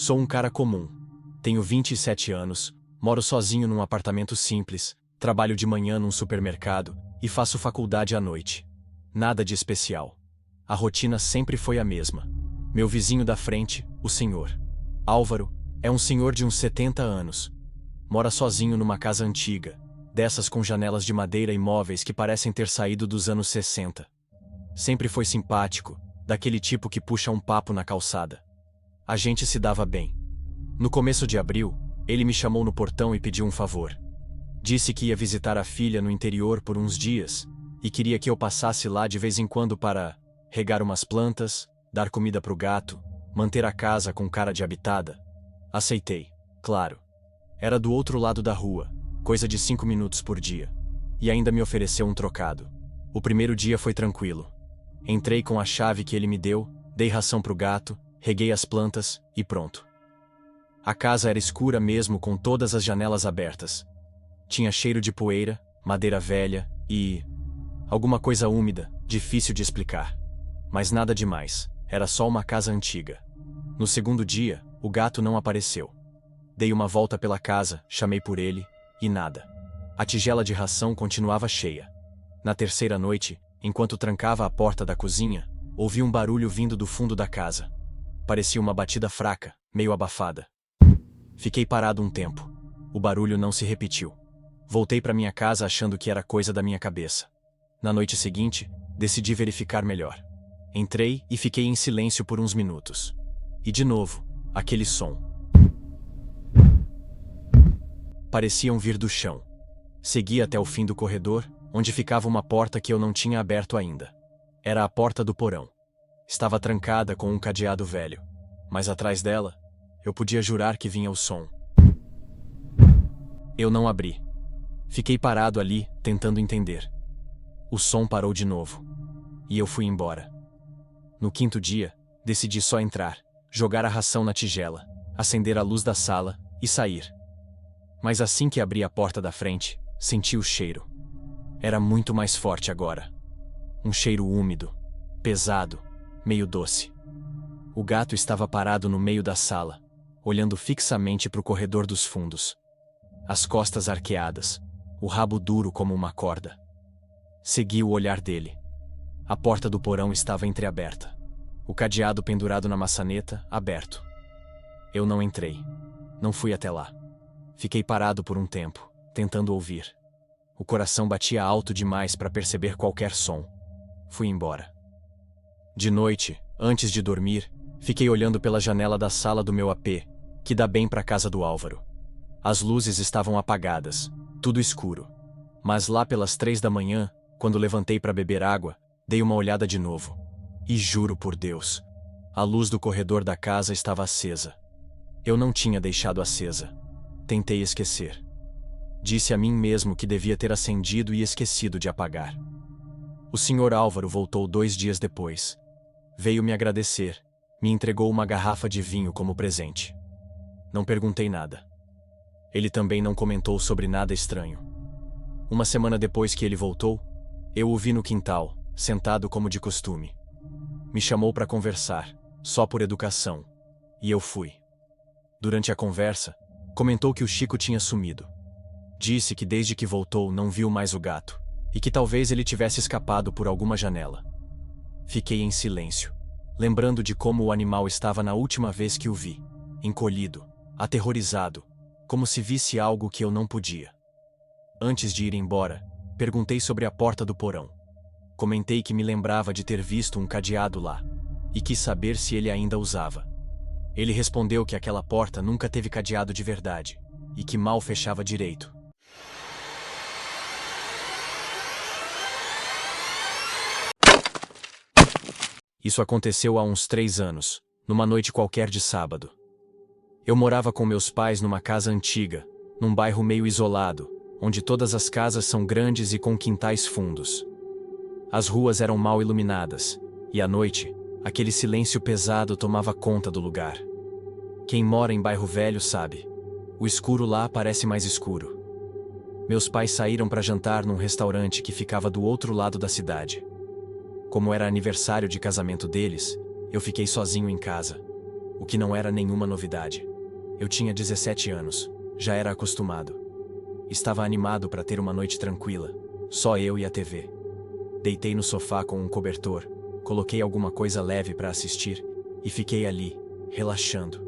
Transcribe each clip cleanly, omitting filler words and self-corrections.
Sou um cara comum. Tenho 27 anos, moro sozinho num apartamento simples, trabalho de manhã num supermercado e faço faculdade à noite. Nada de especial. A rotina sempre foi a mesma. Meu vizinho da frente, o senhor Álvaro, é um senhor de uns 70 anos. Mora sozinho numa casa antiga, dessas com janelas de madeira e móveis que parecem ter saído dos anos 60. Sempre foi simpático, daquele tipo que puxa um papo na calçada. A gente se dava bem. No começo de abril, ele me chamou no portão e pediu um favor. Disse que ia visitar a filha no interior por uns dias e queria que eu passasse lá de vez em quando para regar umas plantas, dar comida pro gato, manter a casa com cara de habitada. Aceitei, claro. Era do outro lado da rua, coisa de 5 minutos por dia. E ainda me ofereceu um trocado. O primeiro dia foi tranquilo. Entrei com a chave que ele me deu, dei ração pro gato, reguei as plantas e pronto. A casa era escura mesmo, com todas as janelas abertas. Tinha cheiro de poeira, madeira velha e alguma coisa úmida, difícil de explicar. Mas nada demais, era só uma casa antiga. No segundo dia, o gato não apareceu. Dei uma volta pela casa, chamei por ele, e nada. A tigela de ração continuava cheia. Na terceira noite, enquanto trancava a porta da cozinha, ouvi um barulho vindo do fundo da casa. Parecia uma batida fraca, meio abafada. Fiquei parado um tempo. O barulho não se repetiu. Voltei para minha casa achando que era coisa da minha cabeça. Na noite seguinte, decidi verificar melhor. Entrei e fiquei em silêncio por uns minutos. E de novo, aquele som. Pareciam vir do chão. Segui até o fim do corredor, onde ficava uma porta que eu não tinha aberto ainda. Era a porta do porão. Estava trancada com um cadeado velho, mas atrás dela, eu podia jurar que vinha o som. Eu não abri. Fiquei parado ali, tentando entender. O som parou de novo. E eu fui embora. No quinto dia, decidi só entrar, jogar a ração na tigela, acender a luz da sala e sair. Mas assim que abri a porta da frente, senti o cheiro. Era muito mais forte agora. Um cheiro úmido, pesado, meio doce. O gato estava parado no meio da sala, olhando fixamente para o corredor dos fundos. As costas arqueadas, o rabo duro como uma corda. Segui o olhar dele. A porta do porão estava entreaberta. O cadeado pendurado na maçaneta, aberto. Eu não entrei. Não fui até lá. Fiquei parado por um tempo, tentando ouvir. O coração batia alto demais para perceber qualquer som. Fui embora. De noite, antes de dormir, fiquei olhando pela janela da sala do meu AP, que dá bem para a casa do Álvaro. As luzes estavam apagadas, tudo escuro. Mas lá pelas 3 da manhã, quando levantei para beber água, dei uma olhada de novo. E juro por Deus, a luz do corredor da casa estava acesa. Eu não tinha deixado acesa. Tentei esquecer. Disse a mim mesmo que devia ter acendido e esquecido de apagar. O senhor Álvaro voltou 2 dias depois. Veio me agradecer, me entregou uma garrafa de vinho como presente. Não perguntei nada. Ele também não comentou sobre nada estranho. Uma semana depois que ele voltou, eu o vi no quintal, sentado como de costume. Me chamou para conversar, só por educação, e eu fui. Durante a conversa, comentou que o Chico tinha sumido. Disse que desde que voltou não viu mais o gato, e que talvez ele tivesse escapado por alguma janela. Fiquei em silêncio, lembrando de como o animal estava na última vez que o vi, encolhido, aterrorizado, como se visse algo que eu não podia. Antes de ir embora, perguntei sobre a porta do porão. Comentei que me lembrava de ter visto um cadeado lá, e quis saber se ele ainda usava. Ele respondeu que aquela porta nunca teve cadeado de verdade, e que mal fechava direito. Isso aconteceu há uns 3 anos, numa noite qualquer de sábado. Eu morava com meus pais numa casa antiga, num bairro meio isolado, onde todas as casas são grandes e com quintais fundos. As ruas eram mal iluminadas, e à noite, aquele silêncio pesado tomava conta do lugar. Quem mora em bairro velho sabe, o escuro lá parece mais escuro. Meus pais saíram para jantar num restaurante que ficava do outro lado da cidade. Como era aniversário de casamento deles, eu fiquei sozinho em casa. o que não era nenhuma novidade. Eu tinha 17 anos, já era acostumado. Estava animado para ter uma noite tranquila, só eu e a TV. Deitei no sofá com um cobertor, coloquei alguma coisa leve para assistir e fiquei ali, relaxando.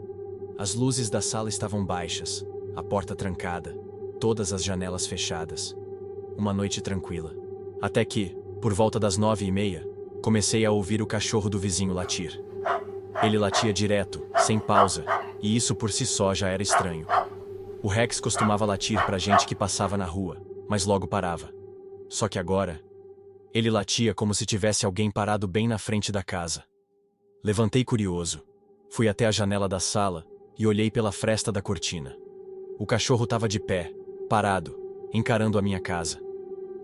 As luzes da sala estavam baixas, a porta trancada, todas as janelas fechadas. Uma noite tranquila. Até que, por volta das 9h30, comecei a ouvir o cachorro do vizinho latir. Ele latia direto, sem pausa, e isso por si só já era estranho. O Rex costumava latir pra gente que passava na rua, mas logo parava. Só que agora, ele latia como se tivesse alguém parado bem na frente da casa. Levantei curioso, fui até a janela da sala e olhei pela fresta da cortina. O cachorro estava de pé, parado, encarando a minha casa.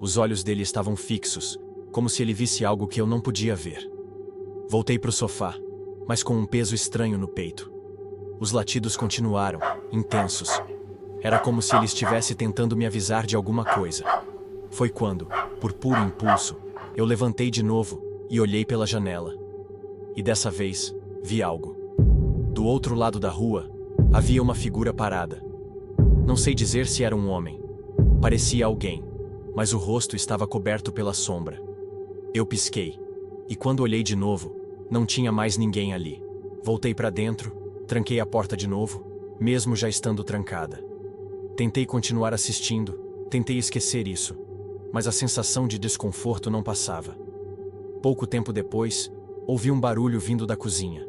Os olhos dele estavam fixos, como se ele visse algo que eu não podia ver. Voltei pro sofá, mas com um peso estranho no peito. Os latidos continuaram, intensos. Era como se ele estivesse tentando me avisar de alguma coisa. Foi quando, por puro impulso, eu levantei de novo e olhei pela janela. E dessa vez, vi algo. Do outro lado da rua, havia uma figura parada. Não sei dizer se era um homem. Parecia alguém, mas o rosto estava coberto pela sombra. Eu pisquei, e quando olhei de novo, não tinha mais ninguém ali. Voltei para dentro, tranquei a porta de novo, mesmo já estando trancada. Tentei continuar assistindo, tentei esquecer isso, mas a sensação de desconforto não passava. Pouco tempo depois, ouvi um barulho vindo da cozinha.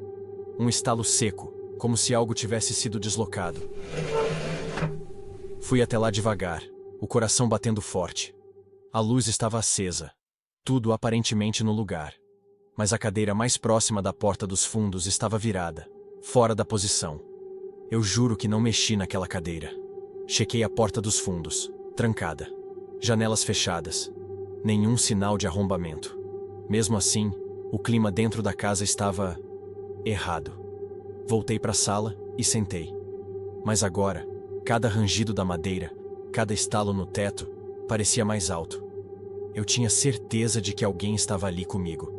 Um estalo seco, como se algo tivesse sido deslocado. Fui até lá devagar, o coração batendo forte. A luz estava acesa, tudo aparentemente no lugar. Mas a cadeira mais próxima da porta dos fundos estava virada, fora da posição. Eu juro que não mexi naquela cadeira. Chequei a porta dos fundos, trancada. Janelas fechadas. Nenhum sinal de arrombamento. Mesmo assim, o clima dentro da casa estava errado. Voltei para a sala e sentei. Mas agora, cada rangido da madeira, cada estalo no teto, parecia mais alto. Eu tinha certeza de que alguém estava ali comigo.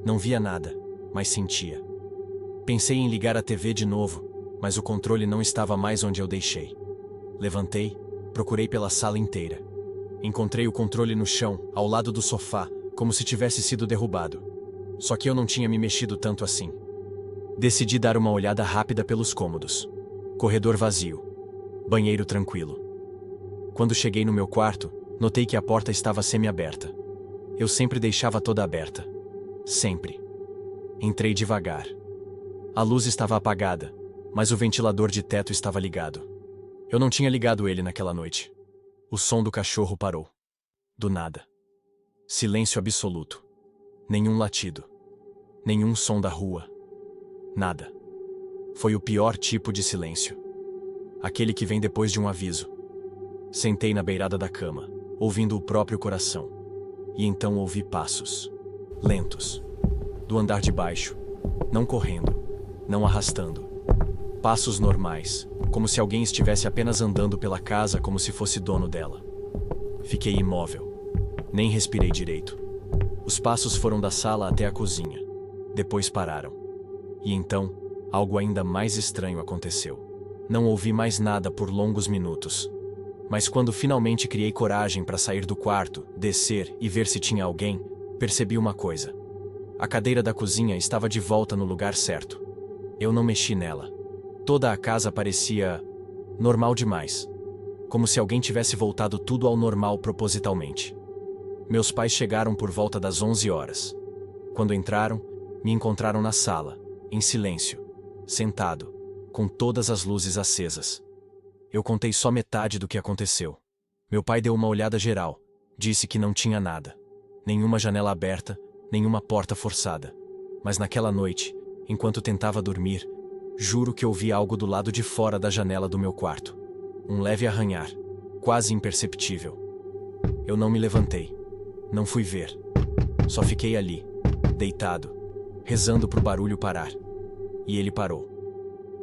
Não via nada, mas sentia. Pensei em ligar a TV de novo, mas o controle não estava mais onde eu deixei. Levantei, procurei pela sala inteira. Encontrei o controle no chão, ao lado do sofá, como se tivesse sido derrubado. Só que eu não tinha me mexido tanto assim. Decidi dar uma olhada rápida pelos cômodos. Corredor vazio. Banheiro tranquilo. Quando cheguei no meu quarto, notei que a porta estava semi-aberta. Eu sempre deixava toda aberta. Sempre. Entrei devagar. A luz estava apagada, mas o ventilador de teto estava ligado. Eu não tinha ligado ele naquela noite. O som do cachorro parou. Do nada. Silêncio absoluto. Nenhum latido. Nenhum som da rua. Nada. Foi o pior tipo de silêncio. Aquele que vem depois de um aviso. Sentei na beirada da cama, ouvindo o próprio coração. E então ouvi passos. Lentos. Do andar de baixo. Não correndo. Não arrastando. Passos normais, como se alguém estivesse apenas andando pela casa como se fosse dono dela. Fiquei imóvel. Nem respirei direito. Os passos foram da sala até a cozinha. Depois pararam. E então, algo ainda mais estranho aconteceu. Não ouvi mais nada por longos minutos. Mas quando finalmente criei coragem para sair do quarto, descer e ver se tinha alguém, percebi uma coisa. A cadeira da cozinha estava de volta no lugar certo. Eu não mexi nela. Toda a casa parecia normal demais. Como se alguém tivesse voltado tudo ao normal propositalmente. Meus pais chegaram por volta das 11 horas. Quando entraram, me encontraram na sala, em silêncio, sentado, com todas as luzes acesas. Eu contei só metade do que aconteceu. Meu pai deu uma olhada geral, disse que não tinha nada. Nenhuma janela aberta, nenhuma porta forçada. Mas naquela noite, enquanto tentava dormir, juro que ouvi algo do lado de fora da janela do meu quarto. Um leve arranhar, quase imperceptível. Eu não me levantei. Não fui ver. Só fiquei ali, deitado, rezando pro barulho parar. E ele parou.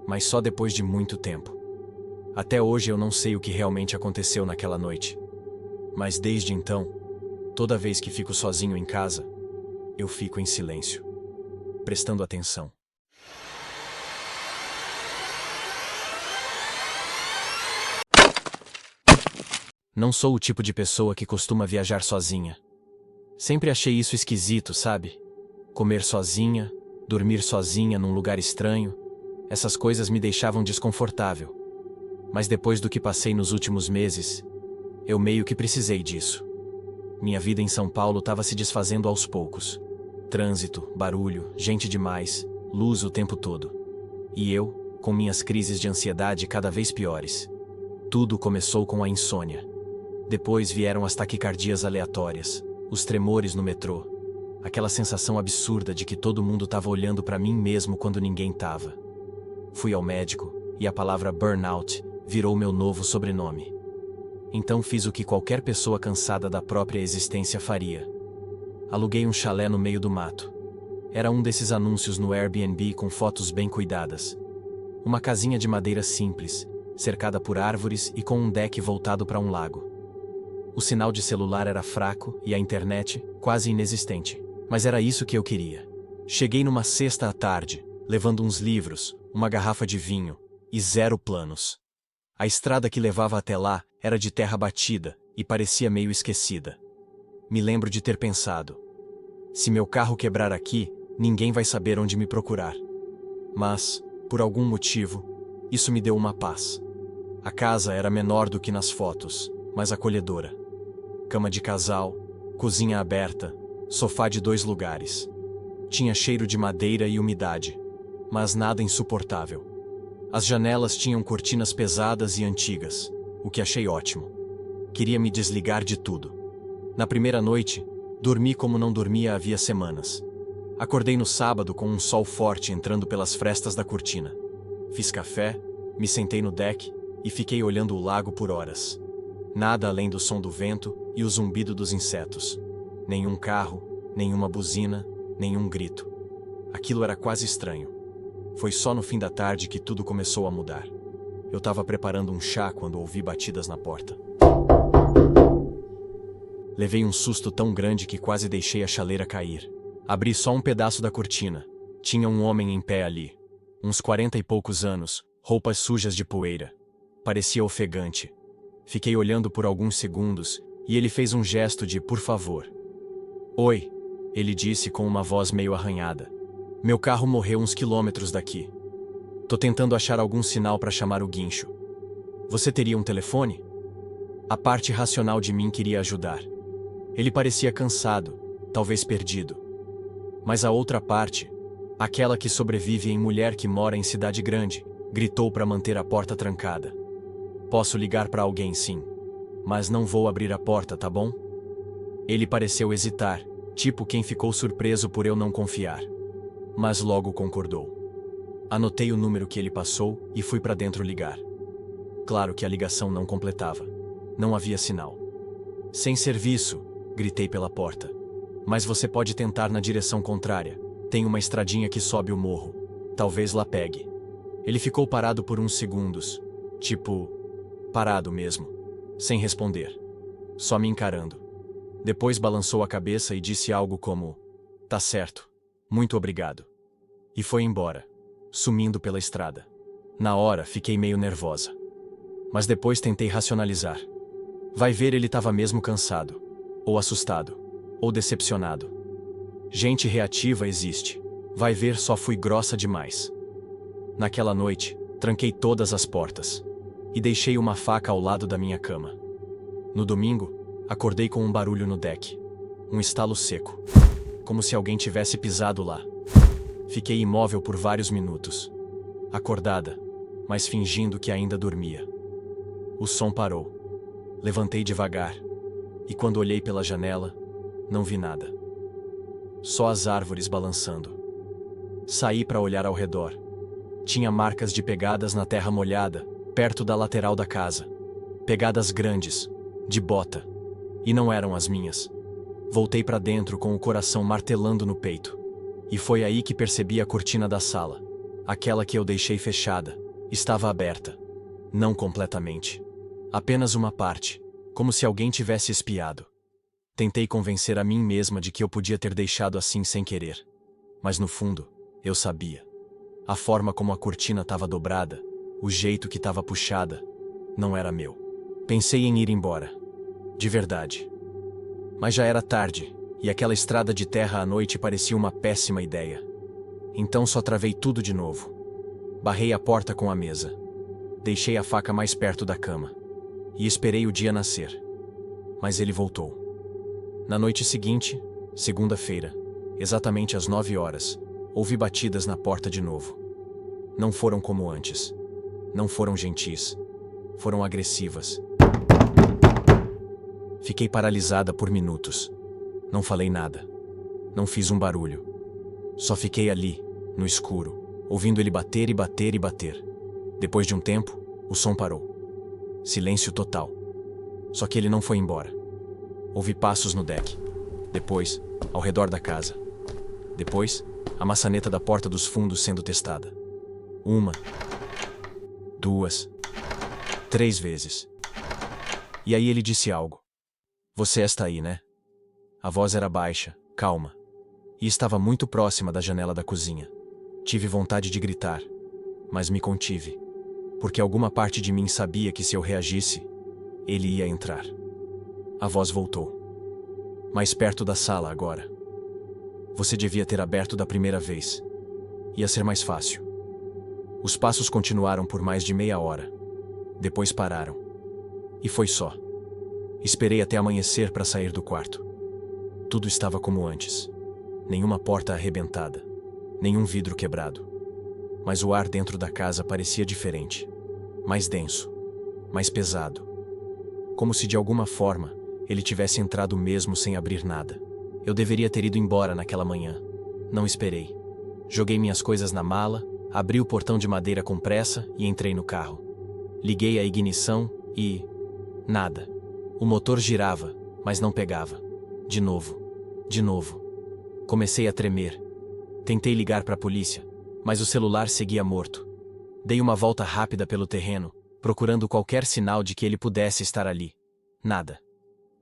Mas só depois de muito tempo. Até hoje eu não sei o que realmente aconteceu naquela noite. Mas desde então, toda vez que fico sozinho em casa, eu fico em silêncio, prestando atenção. Não sou o tipo de pessoa que costuma viajar sozinha. Sempre achei isso esquisito, sabe? Comer sozinha, dormir sozinha num lugar estranho, essas coisas me deixavam desconfortável. Mas depois do que passei nos últimos meses, eu meio que precisei disso. Minha vida em São Paulo estava se desfazendo aos poucos. Trânsito, barulho, gente demais, luz o tempo todo. E eu, com minhas crises de ansiedade cada vez piores. Tudo começou com a insônia. Depois vieram as taquicardias aleatórias, os tremores no metrô, aquela sensação absurda de que todo mundo estava olhando para mim mesmo quando ninguém estava. Fui ao médico e a palavra burnout virou meu novo sobrenome. Então fiz o que qualquer pessoa cansada da própria existência faria. Aluguei um chalé no meio do mato. Era um desses anúncios no Airbnb com fotos bem cuidadas. Uma casinha de madeira simples, cercada por árvores e com um deck voltado para um lago. O sinal de celular era fraco e a internet quase inexistente, mas era isso que eu queria. Cheguei numa sexta à tarde, levando uns livros, uma garrafa de vinho e 0 planos. A estrada que levava até lá era de terra batida e parecia meio esquecida. Me lembro de ter pensado: se meu carro quebrar aqui, ninguém vai saber onde me procurar. Mas, por algum motivo, isso me deu uma paz. A casa era menor do que nas fotos, mas acolhedora. Cama de casal, cozinha aberta, sofá de 2 lugares. Tinha cheiro de madeira e umidade, mas nada insuportável. As janelas tinham cortinas pesadas e antigas, o que achei ótimo. Queria me desligar de tudo. Na primeira noite, dormi como não dormia havia semanas. Acordei no sábado com um sol forte entrando pelas frestas da cortina. Fiz café, me sentei no deck e fiquei olhando o lago por horas. Nada além do som do vento e o zumbido dos insetos. Nenhum carro, nenhuma buzina, nenhum grito. Aquilo era quase estranho. Foi só no fim da tarde que tudo começou a mudar. Eu estava preparando um chá quando ouvi batidas na porta. Levei um susto tão grande que quase deixei a chaleira cair. Abri só um pedaço da cortina. Tinha um homem em pé ali. Uns 40 e poucos anos, roupas sujas de poeira. Parecia ofegante. Fiquei olhando por alguns segundos e ele fez um gesto de por favor. Oi, ele disse com uma voz meio arranhada. Meu carro morreu uns quilômetros daqui. Tô tentando achar algum sinal para chamar o guincho. Você teria um telefone? A parte racional de mim queria ajudar. Ele parecia cansado, talvez perdido. Mas a outra parte, aquela que sobrevive em mulher que mora em cidade grande, gritou para manter a porta trancada. Posso ligar para alguém sim, mas não vou abrir a porta, tá bom? Ele pareceu hesitar, tipo quem ficou surpreso por eu não confiar. Mas logo concordou. Anotei o número que ele passou e fui para dentro ligar. Claro que a ligação não completava. Não havia sinal. Sem serviço, gritei pela porta. Mas você pode tentar na direção contrária. Tem uma estradinha que sobe o morro. Talvez lá pegue. Ele ficou parado por uns segundos. Tipo, parado mesmo. Sem responder. Só me encarando. Depois balançou a cabeça e disse algo como: tá certo. Muito obrigado. E foi embora, sumindo pela estrada. Na hora, fiquei meio nervosa. Mas depois tentei racionalizar. Vai ver, ele estava mesmo cansado. Ou assustado. Ou decepcionado. Gente reativa existe. Vai ver, só fui grossa demais. Naquela noite, tranquei todas as portas. E deixei uma faca ao lado da minha cama. No domingo, acordei com um barulho no deck. Um estalo seco. Como se alguém tivesse pisado lá. Fiquei imóvel por vários minutos. Acordada, mas fingindo que ainda dormia. O som parou. Levantei devagar. E quando olhei pela janela, não vi nada. Só as árvores balançando. Saí para olhar ao redor. Tinha marcas de pegadas na terra molhada, perto da lateral da casa. Pegadas grandes, de bota. E não eram as minhas. Voltei para dentro com o coração martelando no peito. E foi aí que percebi a cortina da sala. Aquela que eu deixei fechada. Estava aberta. Não completamente. Apenas uma parte, como se alguém tivesse espiado. Tentei convencer a mim mesma de que eu podia ter deixado assim sem querer. Mas no fundo, eu sabia. A forma como a cortina estava dobrada, o jeito que estava puxada, não era meu. Pensei em ir embora. De verdade. Mas já era tarde, e aquela estrada de terra à noite parecia uma péssima ideia. Então só travei tudo de novo. Barrei a porta com a mesa. Deixei a faca mais perto da cama. E esperei o dia nascer. Mas ele voltou. Na noite seguinte, segunda-feira, exatamente às 9 horas, ouvi batidas na porta de novo. Não foram como antes. Não foram gentis. Foram agressivas. Fiquei paralisada por minutos. Não falei nada. Não fiz um barulho. Só fiquei ali, no escuro, ouvindo ele bater e bater e bater. Depois de um tempo, o som parou. Silêncio total. Só que ele não foi embora. Ouvi passos no deck. Depois, ao redor da casa. Depois, a maçaneta da porta dos fundos sendo testada. 1, 2, 3 vezes. E aí ele disse algo. Você está aí, né? A voz era baixa, calma. E estava muito próxima da janela da cozinha. Tive vontade de gritar, mas me contive. Porque alguma parte de mim sabia que se eu reagisse, ele ia entrar. A voz voltou. Mais perto da sala agora. Você devia ter aberto da primeira vez. Ia ser mais fácil. Os passos continuaram por mais de meia hora. Depois pararam. E foi só. Esperei até amanhecer para sair do quarto. Tudo estava como antes. Nenhuma porta arrebentada. Nenhum vidro quebrado. Mas o ar dentro da casa parecia diferente. Mais denso. Mais pesado. Como se de alguma forma ele tivesse entrado mesmo sem abrir nada. Eu deveria ter ido embora naquela manhã. Não esperei. Joguei minhas coisas na mala, abri o portão de madeira com pressa e entrei no carro. Liguei a ignição e... nada. O motor girava, mas não pegava. De novo. De novo. Comecei a tremer. Tentei ligar para a polícia, mas o celular seguia morto. Dei uma volta rápida pelo terreno, procurando qualquer sinal de que ele pudesse estar ali. Nada.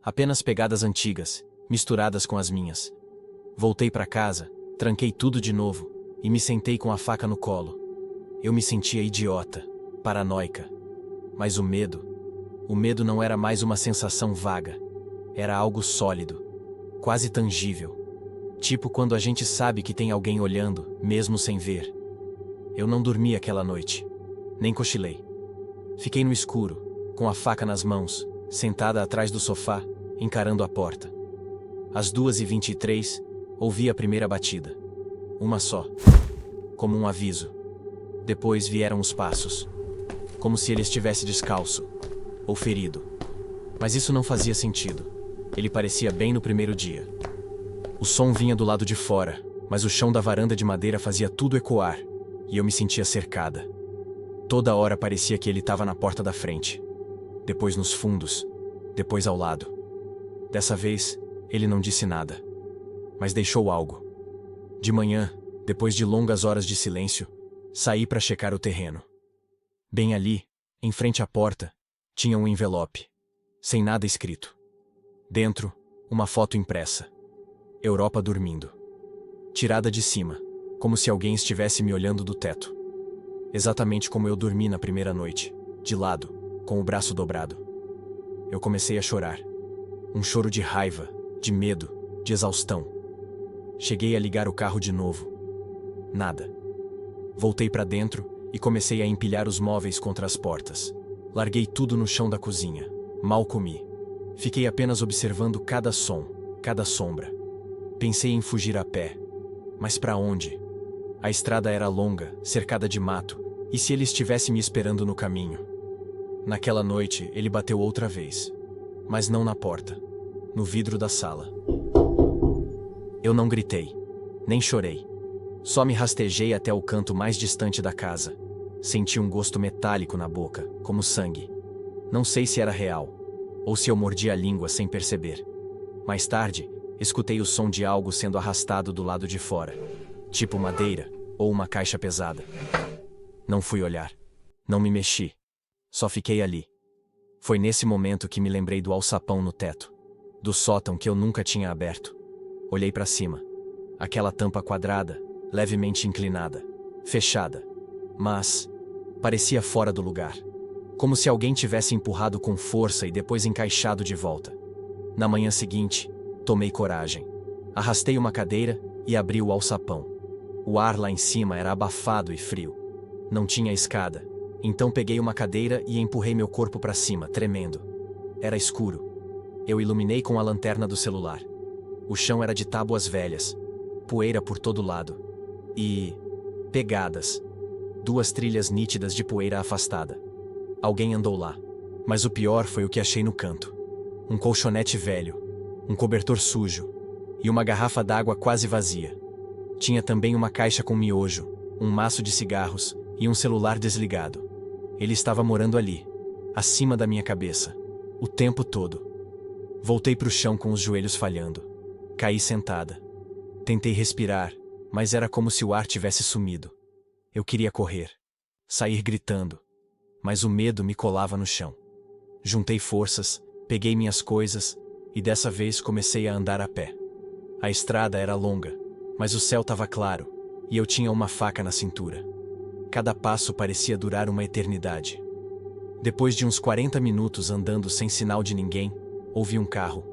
Apenas pegadas antigas, misturadas com as minhas. Voltei para casa, tranquei tudo de novo e me sentei com a faca no colo. Eu me sentia idiota, paranoica. Mas o medo não era mais uma sensação vaga. Era algo sólido, quase tangível. Tipo quando a gente sabe que tem alguém olhando, mesmo sem ver. Eu não dormi aquela noite. Nem cochilei. Fiquei no escuro, com a faca nas mãos, sentada atrás do sofá, encarando a porta. Às 2h23, ouvi a primeira batida. Uma só. Como um aviso. Depois vieram os passos. Como se ele estivesse descalço. Ou ferido. Mas isso não fazia sentido. Ele parecia bem no primeiro dia. O som vinha do lado de fora, mas o chão da varanda de madeira fazia tudo ecoar, e eu me sentia cercada. Toda hora parecia que ele estava na porta da frente. Depois nos fundos. Depois ao lado. Dessa vez, ele não disse nada. Mas deixou algo. De manhã, depois de longas horas de silêncio, saí para checar o terreno. Bem ali, em frente à porta, tinha um envelope. Sem nada escrito. Dentro, uma foto impressa. Europa dormindo. Tirada de cima, como se alguém estivesse me olhando do teto. Exatamente como eu dormi na primeira noite, de lado, com o braço dobrado. Eu comecei a chorar. Um choro de raiva, de medo, de exaustão. Cheguei a ligar o carro de novo. Nada. Voltei para dentro e comecei a empilhar os móveis contra as portas. Larguei tudo no chão da cozinha. Mal comi. Fiquei apenas observando cada som, cada sombra. Pensei em fugir a pé. Mas para onde? A estrada era longa, cercada de mato, e se ele estivesse me esperando no caminho? Naquela noite, ele bateu outra vez. Mas não na porta. No vidro da sala. Eu não gritei. Nem chorei. Só me rastejei até o canto mais distante da casa. Senti um gosto metálico na boca, como sangue. Não sei se era real, ou se eu mordi a língua sem perceber. Mais tarde, escutei o som de algo sendo arrastado do lado de fora. Tipo madeira, ou uma caixa pesada. Não fui olhar. Não me mexi. Só fiquei ali. Foi nesse momento que me lembrei do alçapão no teto. Do sótão que eu nunca tinha aberto. Olhei para cima. Aquela tampa quadrada, levemente inclinada. Fechada. Mas parecia fora do lugar. Como se alguém tivesse empurrado com força e depois encaixado de volta. Na manhã seguinte, tomei coragem. Arrastei uma cadeira e abri o alçapão. O ar lá em cima era abafado e frio. Não tinha escada, então peguei uma cadeira e empurrei meu corpo para cima, tremendo. Era escuro. Eu iluminei com a lanterna do celular. O chão era de tábuas velhas, poeira por todo lado. E... pegadas. 2 trilhas nítidas de poeira afastada. Alguém andou lá. Mas o pior foi o que achei no canto. Um colchonete velho, um cobertor sujo e uma garrafa d'água quase vazia. Tinha também uma caixa com miojo, um maço de cigarros e um celular desligado. Ele estava morando ali, acima da minha cabeça, o tempo todo. Voltei para o chão com os joelhos falhando. Caí sentada. Tentei respirar, mas era como se o ar tivesse sumido. Eu queria correr, sair gritando, mas o medo me colava no chão. Juntei forças, peguei minhas coisas e dessa vez comecei a andar a pé. A estrada era longa, mas o céu estava claro e eu tinha uma faca na cintura. Cada passo parecia durar uma eternidade. Depois de uns 40 minutos andando sem sinal de ninguém, ouvi um carro.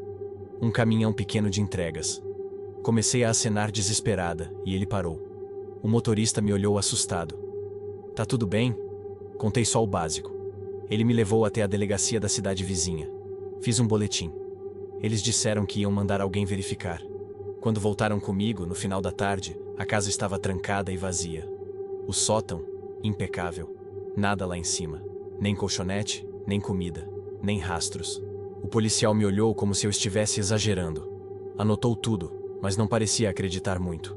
Um caminhão pequeno de entregas. Comecei a acenar desesperada e ele parou. O motorista me olhou assustado. Tá tudo bem? Contei só o básico. Ele me levou até a delegacia da cidade vizinha. Fiz um boletim. Eles disseram que iam mandar alguém verificar. Quando voltaram comigo, no final da tarde, a casa estava trancada e vazia. O sótão, impecável. Nada lá em cima. Nem colchonete, nem comida, nem rastros. O policial me olhou como se eu estivesse exagerando. Anotou tudo, mas não parecia acreditar muito.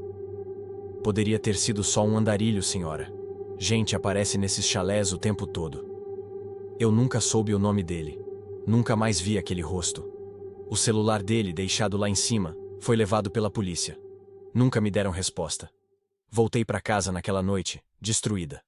Poderia ter sido só um andarilho, senhora. Gente aparece nesses chalés o tempo todo. Eu nunca soube o nome dele. Nunca mais vi aquele rosto. O celular dele, deixado lá em cima, foi levado pela polícia. Nunca me deram resposta. Voltei para casa naquela noite, destruída.